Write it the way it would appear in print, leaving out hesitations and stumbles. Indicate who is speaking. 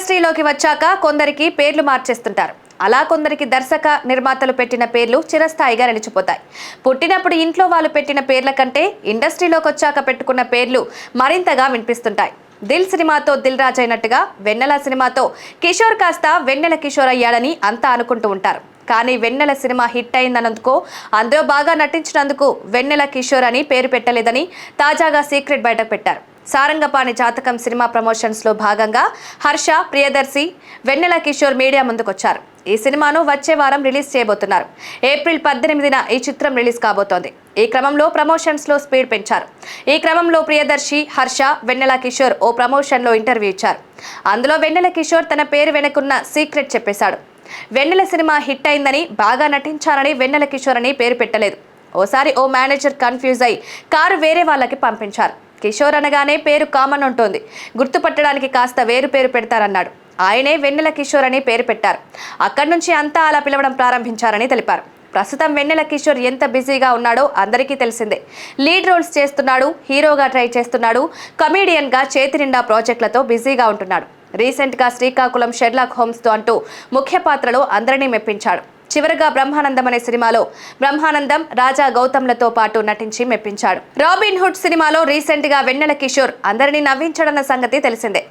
Speaker 1: ఇండస్ట్రీలోకి వచ్చాక కొందరికి పేర్లు మార్చేస్తుంటారు. అలా కొందరికి దర్శక నిర్మాతలు పెట్టిన పేర్లు చిరస్థాయిగా నిలిచిపోతాయి. పుట్టినప్పుడు ఇంట్లో వాళ్ళు పెట్టిన పేర్ల కంటే ఇండస్ట్రీలోకి వచ్చాక పెట్టుకున్న పేర్లు మరింతగా వినిపిస్తుంటాయి. దిల్ సినిమాతో దిల్ రాజు అయినట్టుగా వెన్నెల సినిమాతో కిషోర్ కాస్త వెన్నెల కిషోర్ అయ్యాడని అంతా అనుకుంటూ ఉంటారు. కానీ వెన్నెల సినిమా హిట్ అయిందన్నందుకు, అందులో బాగా నటించినందుకు వెన్నెల కిషోర్ అని పేరు పెట్టలేదని తాజాగా సీక్రెట్ బయటకు పెట్టారు. సారంగపాణి జాతకం సినిమా ప్రమోషన్స్ లో భాగంగా హర్ష, ప్రియదర్శి, వెన్నెల కిషోర్ మీడియా ముందుకొచ్చారు. ఈ సినిమాను వచ్చే వారం రిలీజ్ చేయబోతున్నారు. ఏప్రిల్ 18న ఈ చిత్రం రిలీజ్ కాబోతోంది. ఈ క్రమంలో ప్రమోషన్స్ లో స్పీడ్ పెంచారు. ఈ క్రమంలో ప్రియదర్శి, హర్ష, వెన్నెల కిషోర్ ఓ ప్రమోషన్ లో ఇంటర్వ్యూ ఇచ్చారు. అందులో వెన్నెల కిషోర్ తన పేరు వెనుకున్న సీక్రెట్ చెప్పేశాడు. వెన్నెల సినిమా హిట్ అయిందని, బాగా నటించాలని వెన్నెల కిషోర్ అని పేరు పెట్టలేదు. ఓసారి ఓ మేనేజర్ కన్ఫ్యూజ్ అయి కారు వేరే వాళ్ళకి పంపించారు. కిషోర్ అనగానే పేరు కామన్ ఉంటుంది, గుర్తుపట్టడానికి కాస్త వేరు పేరు పెడతారన్నాడు. ఆయనే వెన్నెల కిషోర్ అని పేరు పెట్టారు. అక్కడి నుంచి అంతా అలా పిలవడం ప్రారంభించారని తెలిపారు. ప్రస్తుతం వెన్నెల కిషోర్ ఎంత బిజీగా ఉన్నాడో అందరికీ తెలిసిందే. లీడ్ రోల్స్ చేస్తున్నాడు, హీరోగా ట్రై చేస్తున్నాడు, కమీడియన్ గా చేతి నిండా ప్రాజెక్టులతో బిజీగా ఉంటున్నాడు. రీసెంట్ గా శ్రీకాకుళం షెర్లాక్ హోమ్స్ తో అంటూ ముఖ్య పాత్రలో అందరినీ మెప్పించాడు. చివరగా బ్రహ్మానందం అనే సినిమాలో బ్రహ్మానందం, రాజా గౌతమ్లతో పాటు నటించి మెప్పించాడు. రాబిన్ హుడ్ సినిమాలో రీసెంట్ గా వెన్నెల కిషోర్ అందరినీ నవ్వించాడన్న సంగతి తెలిసిందే.